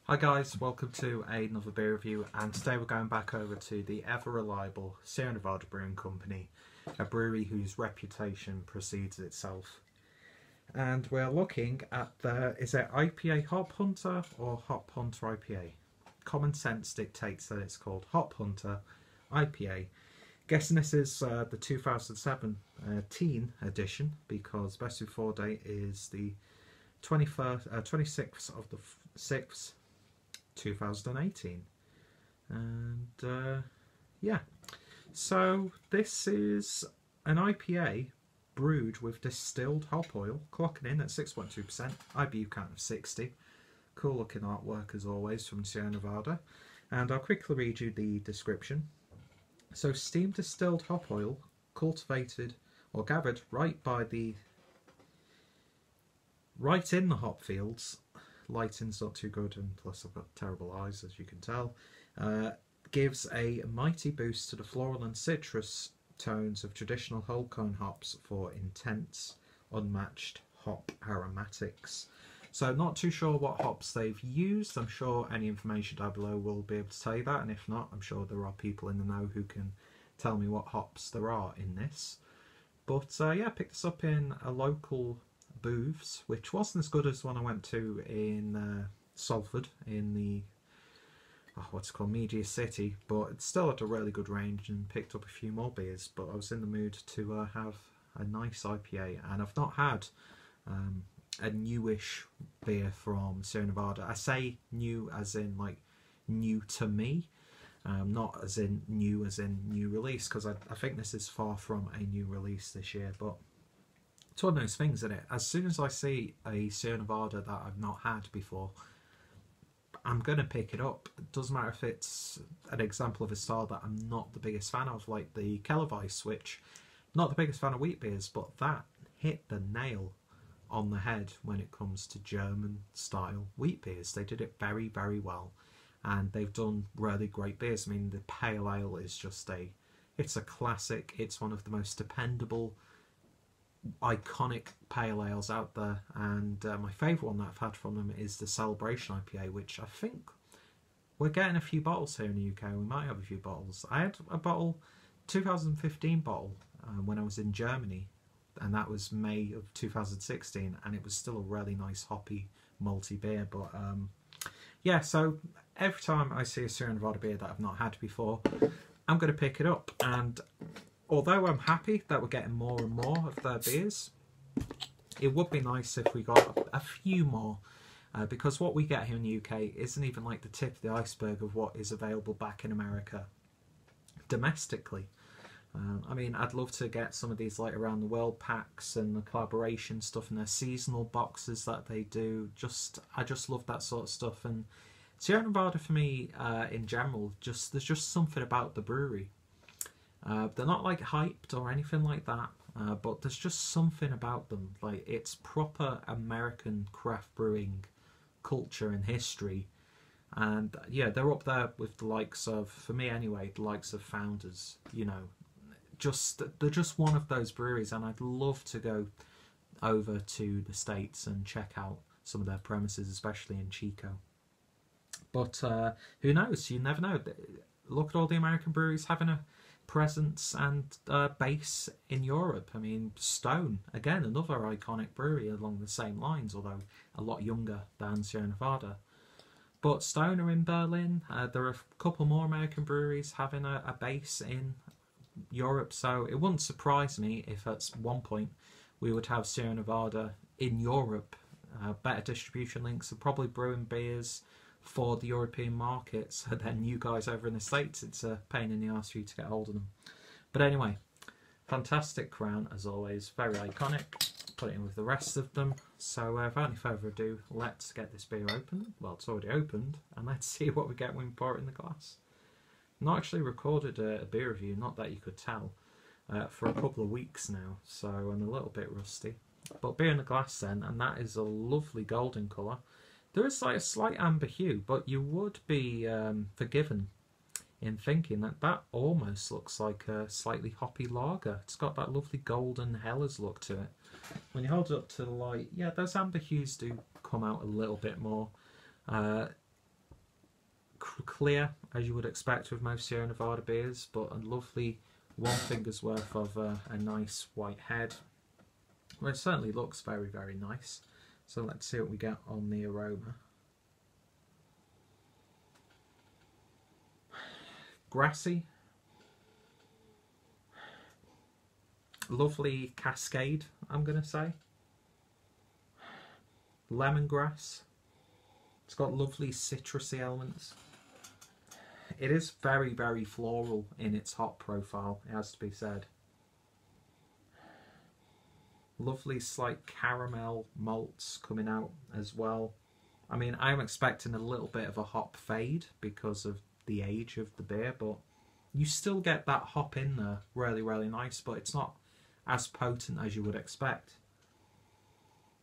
Hi guys, welcome to another beer review, and today we're going back over to the ever reliable Sierra Nevada Brewing Company, a brewery whose reputation precedes itself. And we're looking at the, is it IPA Hop Hunter or Hop Hunter IPA? Common sense dictates that it's called Hop Hunter IPA. Guessing this is the 2017 edition, because best before date is the 26th of the 6th 2018. And yeah, so this is an IPA brewed with distilled hop oil, clocking in at 6.2%, IBU count of 60. Cool looking artwork as always from Sierra Nevada. And I'll quickly read you the description. So, steam distilled hop oil, cultivated or gathered right in the hop fields. Lighting's not too good, and plus I've got terrible eyes, as you can tell. Gives a mighty boost to the floral and citrus tones of traditional whole cone hops for intense, unmatched hop aromatics. So not too sure what hops they've used. I'm sure any information down below will be able to tell you that, and if not, I'm sure there are people in the know who can tell me what hops there are in this. But yeah, I picked this up in a local booths, which wasn't as good as the one I went to in Salford in the what's it called, Media City, but it still had a really good range and picked up a few more beers. But I was in the mood to have a nice IPA, and I've not had a newish beer from Sierra Nevada. I say new as in like new to me, not as in new release, because I think this is far from a new release this year. But it's one of those things, isn't it? As soon as I see a Sierra Nevada that I've not had before, I'm going to pick it up. It doesn't matter if it's an example of a style that I'm not the biggest fan of, like the Kellerweiss, which I'm not the biggest fan of wheat beers, but that hit the nail on the head when it comes to German style wheat beers. They did it very, very well, and they've done really great beers. I mean, the pale ale is just it's a classic. It's one of the most dependable, iconic pale ales out there, and my favourite one that I've had from them is the Celebration IPA, which I think we're getting a few bottles here in the UK. We might have a few bottles. I had a bottle, 2015 bottle, when I was in Germany, and that was May of 2016, and it was still a really nice hoppy malty beer. But yeah, so every time I see a Sierra Nevada beer that I've not had before, I'm going to pick it up. And although I'm happy that we're getting more and more of their beers, it would be nice if we got a few more, because what we get here in the UK isn't even like the tip of the iceberg of what is available back in America domestically. I mean, I'd love to get some of these like around the world packs and the collaboration stuff and their seasonal boxes that they do. I just love that sort of stuff. And Sierra Nevada for me, in general, there's just something about the brewery. They're not like hyped or anything like that, but there's just something about them. Like, it's proper American craft brewing culture and history. And yeah, they're up there with the likes of, for me anyway, the likes of Founders. You know, they're just one of those breweries, and I'd love to go over to the States and check out some of their premises, especially in Chico. But who knows? You never know. Look at all the American breweries having a presence and base in Europe. I mean, Stone, again, another iconic brewery along the same lines, although a lot younger than Sierra Nevada. But Stone are in Berlin. There are a couple more American breweries having a base in Europe, so it wouldn't surprise me if at one point we would have Sierra Nevada in Europe. Better distribution links, are probably brewing beers for the European market, so then you guys over in the States, it's a pain in the arse for you to get hold of them. But anyway, fantastic crown as always, very iconic. Put it in with the rest of them. So without any further ado, let's get this beer open. Well, it's already opened, and let's see what we get when we pour it in the glass. Not actually recorded a beer review, not that you could tell, for a couple of weeks now, so I'm a little bit rusty. But beer in the glass then, and that is a lovely golden colour. There is like a slight amber hue, but you would be forgiven in thinking that that almost looks like a slightly hoppy lager. It's got that lovely golden Helles look to it. When you hold it up to the light, yeah, those amber hues do come out a little bit more. clear, as you would expect with most Sierra Nevada beers, but a lovely 1 finger's worth of a nice white head. Well, it certainly looks very, very nice. So let's see what we get on the aroma. Grassy. Lovely cascade, I'm going to say. Lemongrass. It's got lovely citrusy elements. It is very, very floral in its hop profile, it has to be said. Lovely slight caramel malts coming out as well. I mean, I'm expecting a little bit of a hop fade because of the age of the beer, but you still get that hop in there really, really nice, but it's not as potent as you would expect.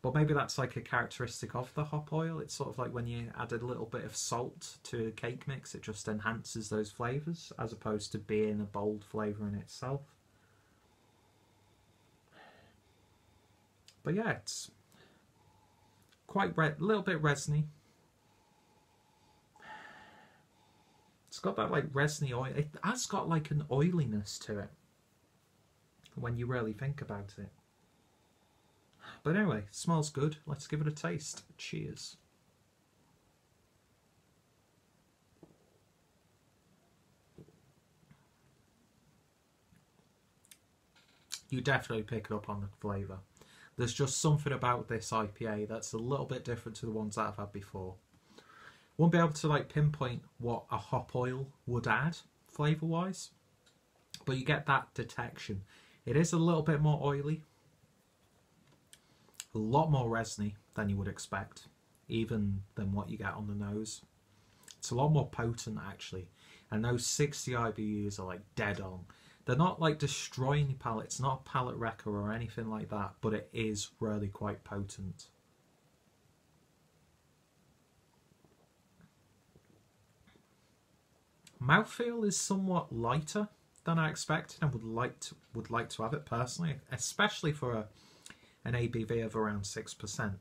But maybe that's like a characteristic of the hop oil. It's sort of like when you add a little bit of salt to a cake mix, it just enhances those flavours as opposed to being a bold flavour in itself. But yeah, it's quite a little bit resiny. It's got that like resiny oil. It has got like an oiliness to it when you really think about it. But anyway, smells good. Let's give it a taste. Cheers. You definitely pick it up on the flavour. There's just something about this IPA that's a little bit different to the ones that I've had before. Won't be able to like pinpoint what a hop oil would add flavour wise, but you get that detection. It is a little bit more oily, a lot more resiny than you would expect, even than what you get on the nose. It's a lot more potent actually, and those 60 IBUs are like dead on. They're not like destroying your palate, it's not a palate wrecker or anything like that, but it is really quite potent. Mouthfeel is somewhat lighter than I expected and would like to have it personally, especially for an ABV of around 6%,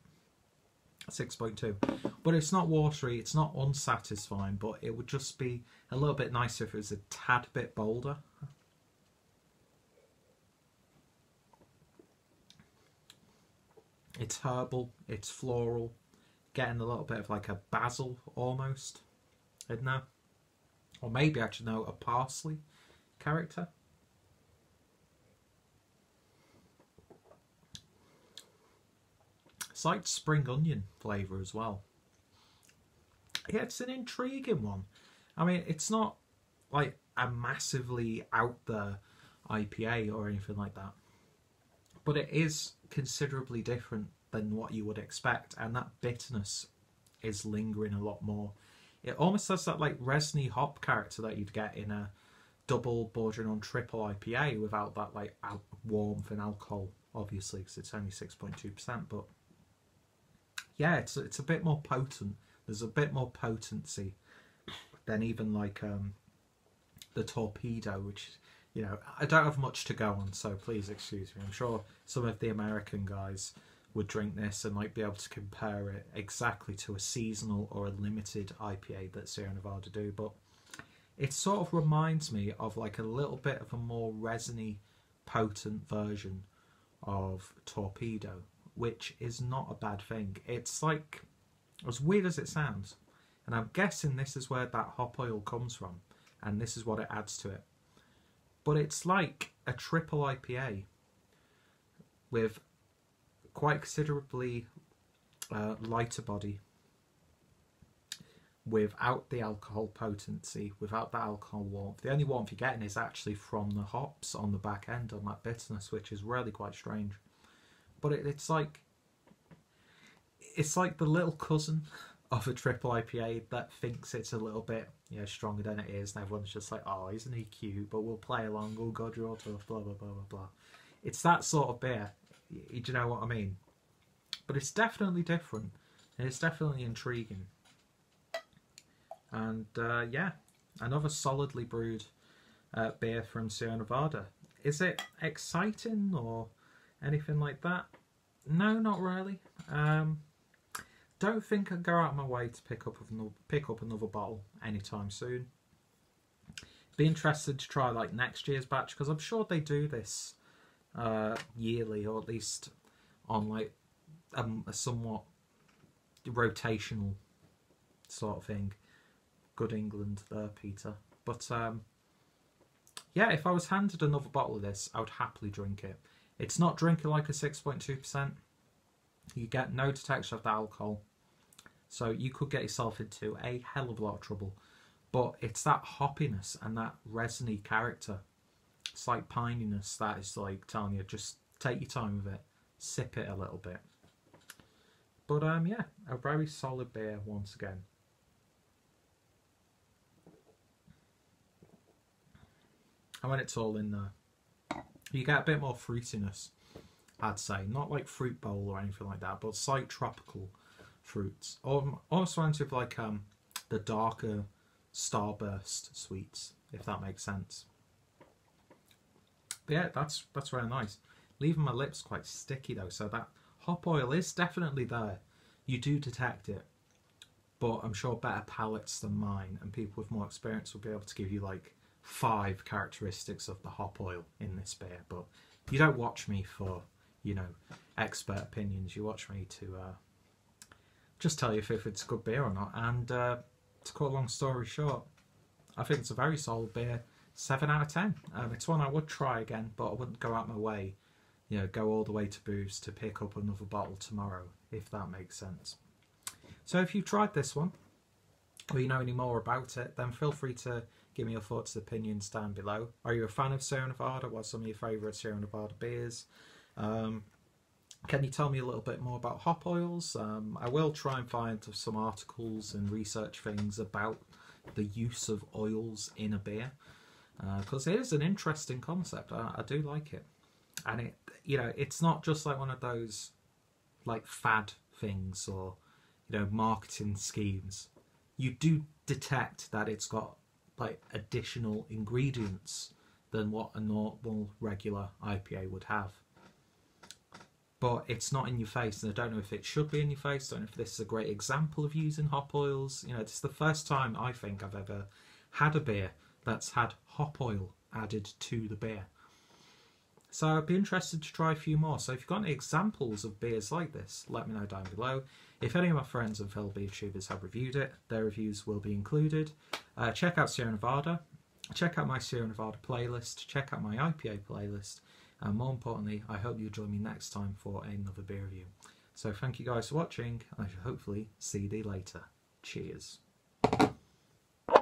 6.2. But it's not watery, it's not unsatisfying, but it would just be a little bit nicer if it was a tad bit bolder. It's herbal, it's floral, getting a little bit of like a basil almost, isn't there? Or maybe actually no, a parsley character. Slight spring onion flavour as well. Yeah, it's an intriguing one. I mean, it's not like a massively out there IPA or anything like that, but it is considerably different than what you would expect, and that bitterness is lingering a lot more. It almost has that like resiny hop character that you'd get in a double bordering on triple IPA without that like warmth and alcohol, obviously, because it's only 6.2%. But yeah, it's a bit more potent. There's a bit more potency than even like the Torpedo, which, you know, I don't have much to go on, so please excuse me. I'm sure some of the American guys would drink this and like be able to compare it exactly to a seasonal or a limited IPA that Sierra Nevada do, but it sort of reminds me of like a little bit of a more resiny, potent version of Torpedo, which is not a bad thing. It's like, as weird as it sounds, and I'm guessing this is where that hop oil comes from, and this is what it adds to it, but it's like a triple IPA with quite considerably lighter body, without the alcohol potency, without the alcohol warmth. The only warmth you're getting is actually from the hops on the back end, on that bitterness, which is really quite strange. But it's like the little cousin of a triple IPA that thinks it's a little bit, you know, stronger than it is, and everyone's just like, oh, isn't he cute, but we'll play along, oh god, you're all tough, blah blah blah blah blah. It's that sort of beer. Do you know what I mean? But it's definitely different, and it's definitely intriguing. And yeah, another solidly brewed beer from Sierra Nevada. Is it exciting or anything like that? No, not really. don't think I'd go out of my way to pick up another bottle anytime soon. Be interested to try like next year's batch, because I'm sure they do this yearly, or at least on like a somewhat rotational sort of thing. Good England there, Peter. But yeah, if I was handed another bottle of this, I would happily drink it. It's not drinking like a 6.2%. You get no detection of the alcohol, so you could get yourself into a hell of a lot of trouble. But it's that hoppiness and that resiny character. It's like pininess that is like telling you, just take your time with it, sip it a little bit. But yeah, a very solid beer once again. And when it's all in there, you get a bit more fruitiness, I'd say. Not like fruit bowl or anything like that, but slight tropical fruits. Also into like the darker starburst sweets, if that makes sense. But yeah, that's very nice. Leaving my lips quite sticky though, so that hop oil is definitely there. You do detect it, but I'm sure better palates than mine and people with more experience will be able to give you like 5 characteristics of the hop oil in this beer. But you don't watch me for, you know, expert opinions. You watch me to just tell you if it's a good beer or not. And to cut a long story short, I think it's a very solid beer. 7 out of 10. It's one I would try again, but I wouldn't go out my way, you know, go all the way to Booze to pick up another bottle tomorrow, if that makes sense. So if you've tried this one, or you know any more about it, then feel free to give me your thoughts and opinions down below. Are you a fan of Sierra Nevada? What are some of your favourite Sierra Nevada beers? Can you tell me a little bit more about hop oils? I will try and find some articles and research things about the use of oils in a beer, because it is an interesting concept. I do like it, and it, you know, it's not just like one of those like fad things or, you know, marketing schemes. You do detect that it's got like additional ingredients than what a normal regular IPA would have. But it's not in your face, and I don't know if it should be in your face. I don't know if this is a great example of using hop oils. You know, it's the first time I think I've ever had a beer that's had hop oil added to the beer. So I'd be interested to try a few more. So if you've got any examples of beers like this, let me know down below. If any of my friends and fellow beer tubers have reviewed it, their reviews will be included. Check out Sierra Nevada. Check out my Sierra Nevada playlist. Check out my IPA playlist. And more importantly, I hope you'll join me next time for another beer review. So thank you guys for watching. I shall hopefully see you later. Cheers.